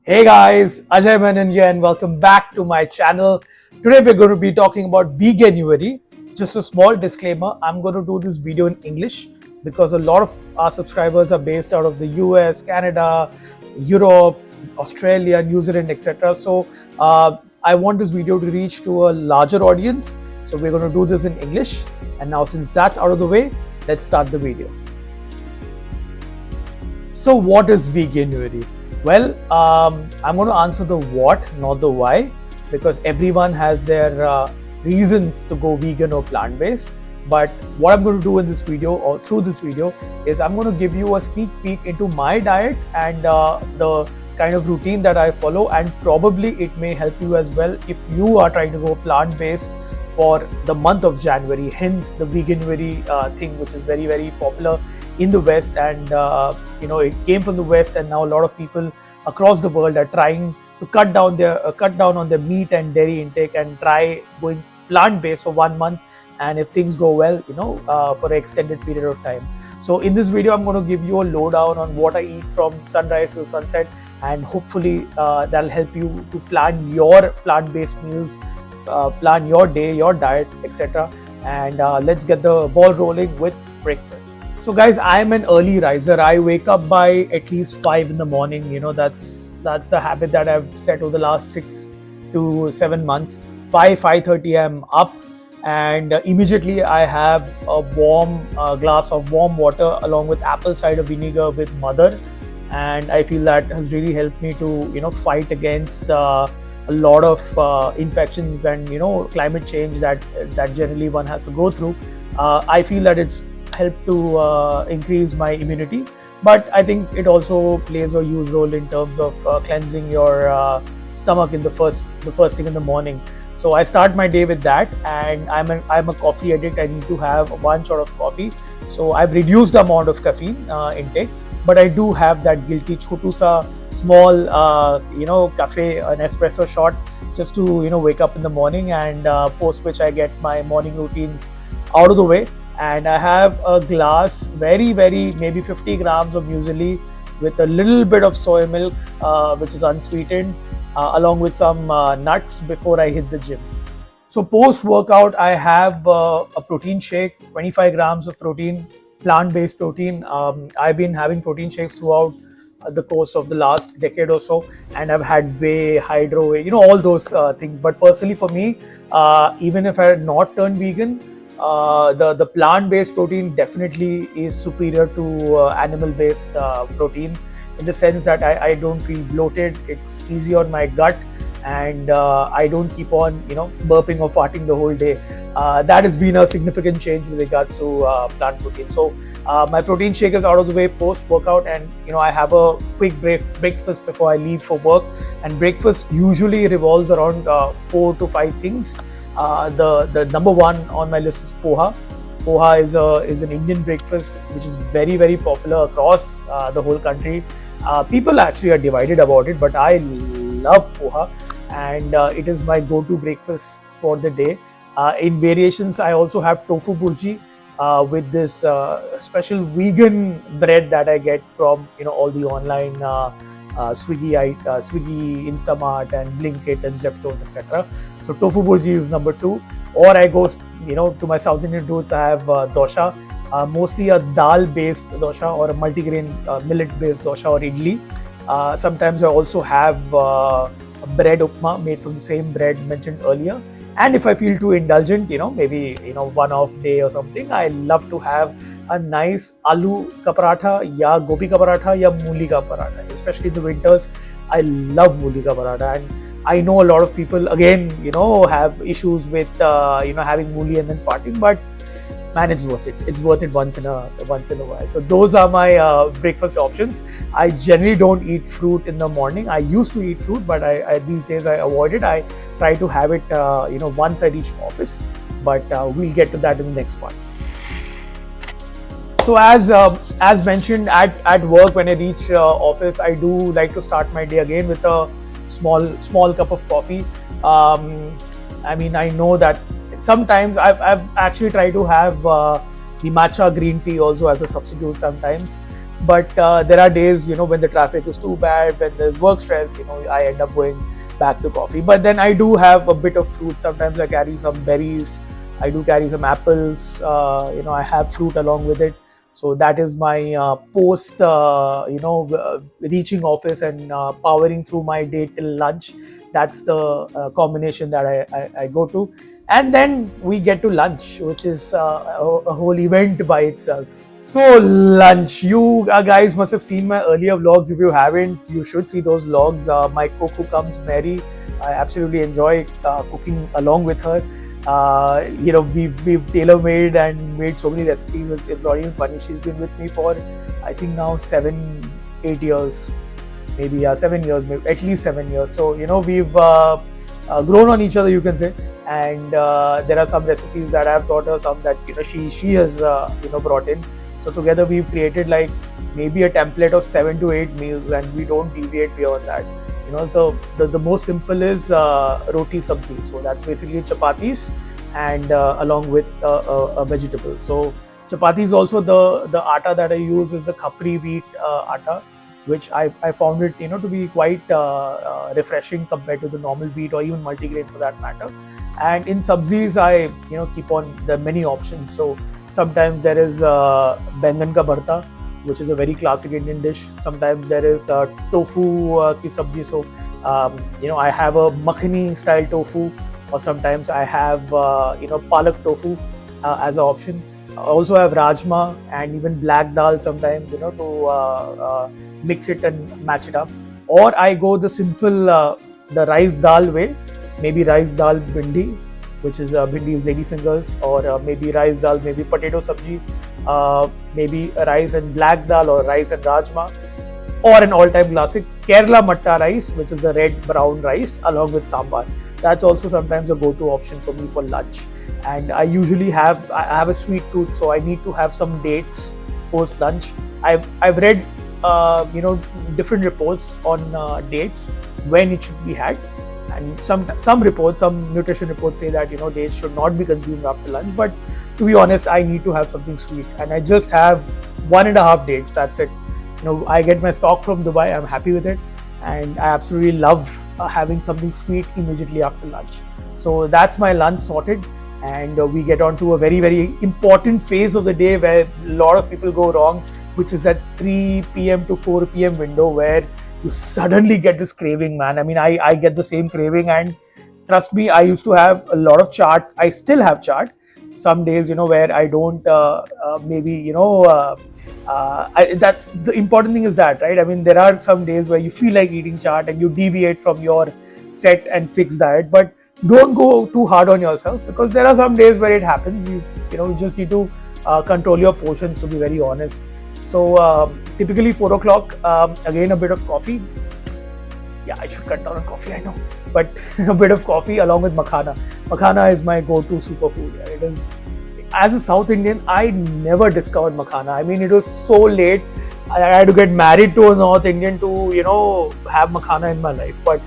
Hey guys, Ajay Menon here and welcome back to my channel. Today we're going to be talking about Veganuary. Just a small disclaimer, I'm going to do this video in English because a lot of our subscribers are based out of the US, Canada, Europe, Australia, New Zealand, etc. So I want this video to reach to a larger audience. So we're going to do this in English. And now since that's out of the way, let's start the video. So what is Veganuary? Well, I'm going to answer the what, not the why, because everyone has their reasons to go vegan or plant-based. But what I'm going to do in this video or through this video is I'm going to give you a sneak peek into my diet and the kind of routine that I follow, and probably it may help you as well if you are trying to go plant-based for the month of January, hence the Veganuary thing, which is very, very popular in the West, and it came from the West, and now a lot of people across the world are trying to cut down on their meat and dairy intake and try going plant-based for 1 month, and if things go well, for an extended period of time. So in this video, I'm going to give you a lowdown on what I eat from sunrise to sunset, and hopefully that'll help you to plan your plant-based meals, plan your day, your diet, etc. And let's get the ball rolling with breakfast. So guys, I'm an early riser. I wake up by at least 5 in the morning. That's the habit that I've set over the last 6 to 7 months. 5:30 I'm up, and immediately I have a warm glass of warm water along with apple cider vinegar with mother, and I feel that has really helped me to fight against a lot of infections and climate change that generally one has to go through. I feel that it's helped to increase my immunity, but I think it also plays a huge role in terms of cleansing your stomach in the first thing in the morning. So I start my day with that, and I'm a coffee addict. I need to have one shot of coffee, so I've reduced the amount of caffeine intake, but I do have that guilty chotu sa small cafe, an espresso shot, just to wake up in the morning, and post which I get my morning routines out of the way. And I have a glass, very maybe 50 grams of muesli with a little bit of soy milk, which is unsweetened, along with some nuts before I hit the gym. So post workout, I have a protein shake, 25 grams of protein, plant-based protein. I've been having protein shakes throughout the course of the last decade or so, and I've had whey, hydro whey, all those things. But personally for me, even if I had not turned vegan, the plant-based protein definitely is superior to animal-based protein, in the sense that I don't feel bloated, it's easy on my gut, and I don't keep on burping or farting the whole day. That has been a significant change with regards to plant protein. So my protein shake is out of the way post workout, and I have a quick breakfast before I leave for work, and breakfast usually revolves around 4 to 5 things. The number one on my list is poha. Poha is an Indian breakfast which is very, very popular across the whole country. People actually are divided about it, but I love poha, and it is my go-to breakfast for the day. In variations, I also have tofu burji with this special vegan bread that I get from all the online Swiggy, Instamart, and Blinkit, and Zeptos, etc. So tofu burji is number 2. Or I go to my South Indian roots. I have dosha, mostly a dal-based dosha or a multigrain millet-based dosha or idli. Sometimes I also have a bread upma made from the same bread mentioned earlier. And if I feel too indulgent, maybe one-off day or something, I love to have a nice aloo ka paratha, ya gobi ka paratha, ya mooli ka paratha. Especially in the winters, I love mooli ka paratha. And I know a lot of people again, have issues with having mooli and then farting, but man, it's worth it. It's worth it once in a while. So those are my breakfast options. I generally don't eat fruit in the morning. I used to eat fruit, but I these days I avoid it. I try to have it once I reach office, but we'll get to that in the next part. So as mentioned, at work, when I reach office, I do like to start my day again with a small cup of coffee. I mean, I know that sometimes I've actually tried to have the matcha green tea also as a substitute sometimes. But there are days, when the traffic is too bad, when there's work stress, I end up going back to coffee. But then I do have a bit of fruit. Sometimes I carry some berries, I do carry some apples, I have fruit along with it. So that is my post, reaching office and powering through my day till lunch. That's the combination that I go to. And then we get to lunch, which is a whole event by itself. So lunch, you guys must have seen my earlier vlogs. If you haven't, you should see those vlogs. My cook who comes Mary, I absolutely enjoy cooking along with her. We've tailor-made and made so many recipes. It's not even funny. She's been with me for, I think now 7-8 years, maybe 7 years, maybe at least 7 years. So we've grown on each other, you can say. And there are some recipes that I've taught her, some that she has brought in. So together we've created like maybe a template of 7 to 8 meals, and we don't deviate beyond that. So the most simple is roti sabzi. So that's basically chapatis and along with a vegetable. So chapati is also the atta that I use is the khapri wheat atta, which I found it to be quite refreshing compared to the normal wheat or even multigrain for that matter. And in sabzis, I keep on the many options. So sometimes there is bengan ka bharta, which is a very classic Indian dish. Sometimes there is tofu ki sabji. So I have a makhani style tofu, or sometimes I have palak tofu as an option. I also have rajma and even black dal sometimes to mix it and match it up. Or I go the simple the rice dal way. Maybe rice dal bhindi, which is bhindi is lady fingers, or maybe rice dal, maybe potato sabji, maybe rice and black dal, or rice and rajma, or an all-time classic Kerala matta rice, which is the red brown rice along with sambar. That's also sometimes a go-to option for me for lunch. And I usually have a sweet tooth, so I need to have some dates post lunch. I've read different reports on dates when it should be had. And some nutrition reports say that dates should not be consumed after lunch. But to be honest, I need to have something sweet, and I just have 1.5 dates. That's it. I get my stock from Dubai. I'm happy with it, and I absolutely love having something sweet immediately after lunch. So that's my lunch sorted, and we get on to a very, very important phase of the day where a lot of people go wrong, which is at 3 p.m. to 4 p.m. window, where you suddenly get this craving, man. I mean, I get the same craving, and trust me, I used to have a lot of chaat. I still have chaat. Some days, where I don't, that's the important thing is that, right? I mean, there are some days where you feel like eating chaat and you deviate from your set and fixed diet, but don't go too hard on yourself, because there are some days where it happens. You just need to control your portions, to be very honest. So typically 4 o'clock, again a bit of coffee. Yeah, I should cut down on coffee, I know, but a bit of coffee along with makhana. Makhana is my go-to superfood. Yeah, it is. As a South Indian, I never discovered makhana. I mean, it was so late. I had to get married to a North Indian to have makhana in my life. But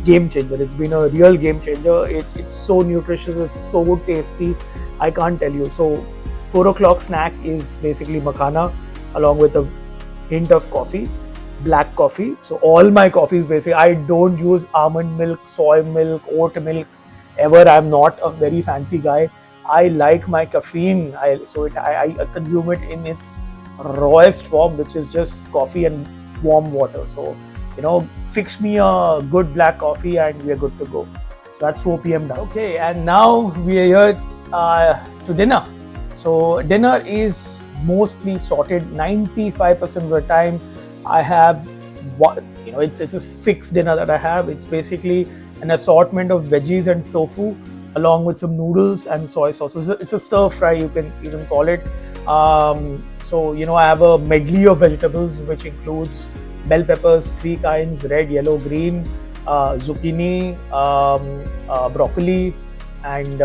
game changer. It's been a real game changer. It's so nutritious. It's so tasty. I can't tell you. So 4 o'clock snack is basically makhana along with a hint of coffee. Black coffee. So all my coffees basically, I don't use almond milk, soy milk, oat milk ever. I'm not a very fancy guy. I like my caffeine. I consume it in its rawest form, which is just coffee and warm water. So fix me a good black coffee and we are good to go. So that's 4 p.m. now. Okay, and now we are here to dinner. So dinner is mostly sorted 95% of the time. I have it's a fixed dinner that I have. It's basically an assortment of veggies and tofu along with some noodles and soy sauce. So it's a stir fry, you can even call it. So I have a medley of vegetables which includes bell peppers, 3 kinds: red, yellow, green, zucchini, broccoli, and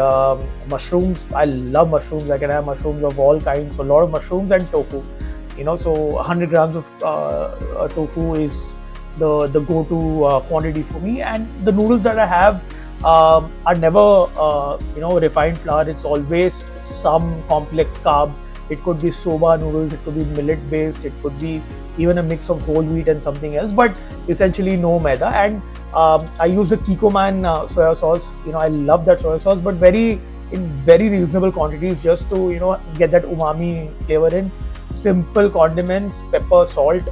mushrooms. I love mushrooms. I can have mushrooms of all kinds. So a lot of mushrooms and tofu. So 100 grams of tofu is the go-to quantity for me. And the noodles that I have are never refined flour. It's always some complex carb It could be soba noodles, it could be millet based, it could be even a mix of whole wheat and something else, but essentially no maida. And I use the Kikoman soya sauce. I love that soya sauce, but in very reasonable quantities, just to get that umami flavor in. Simple condiments, pepper, salt,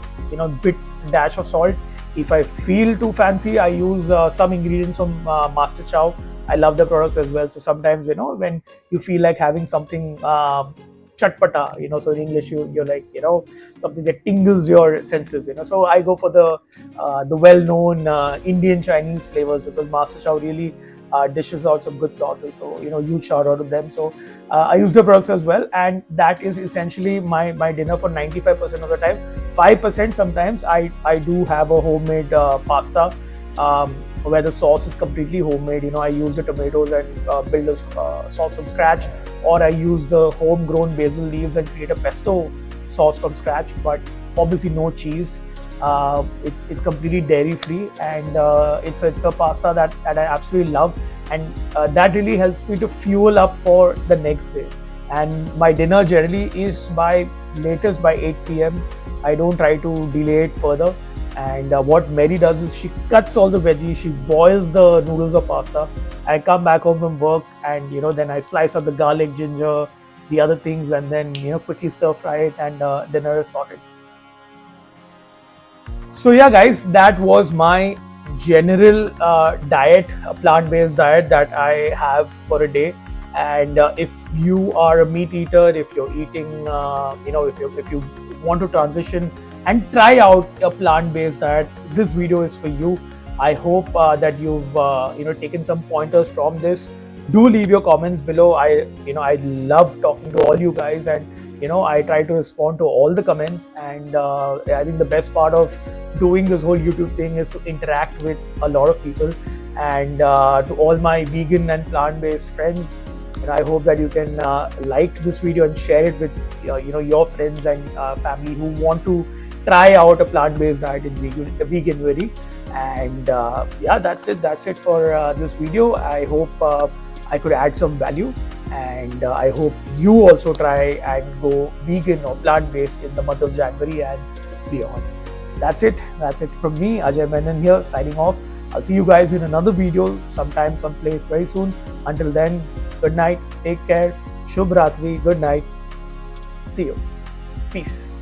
bit dash of salt. If I feel too fancy, I use some ingredients from Master Chow. I love the products as well. So sometimes, when you feel like having something chatpata, so in English you're like, something that tingles your senses, So I go for the well-known Indian Chinese flavors, because Master Chow really dishes out some good sauces. So huge shout out to them. So I use the products as well, and that is essentially my dinner for 95% of the time. 5% sometimes I do have a homemade pasta. Where the sauce is completely homemade. I use the tomatoes and build a sauce from scratch, or I use the homegrown basil leaves and create a pesto sauce from scratch, but obviously no cheese. It's completely dairy free, and it's a pasta that I absolutely love, and that really helps me to fuel up for the next day. And my dinner generally is by latest by 8 p.m. I don't try to delay it further. And what Mary does is she cuts all the veggies, she boils the noodles or pasta. I come back home from work, and then I slice up the garlic, ginger, the other things, and then quickly stir fry it, and dinner is sorted. So yeah, guys, that was my general diet, a plant-based diet that I have for a day. And if you are a meat eater, if you're eating, if you want to transition and try out a plant-based diet, this video is for you. I hope that you've taken some pointers from this. Do leave your comments below. I love talking to all you guys, and I try to respond to all the comments. And I think the best part of doing this whole YouTube thing is to interact with a lot of people. And to all my vegan and plant-based friends, I hope that you can like this video and share it with your friends and family who want to try out a plant-based diet in Veganuary. And yeah, that's it for this video. I hope I could add some value, and I hope you also try and go vegan or plant-based in the month of January and beyond. That's it from me, Ajay Menon here, signing off. I'll see you guys in another video sometime, someplace very soon. Until then, good night, take care, Shubh Ratri, good night, see you, peace.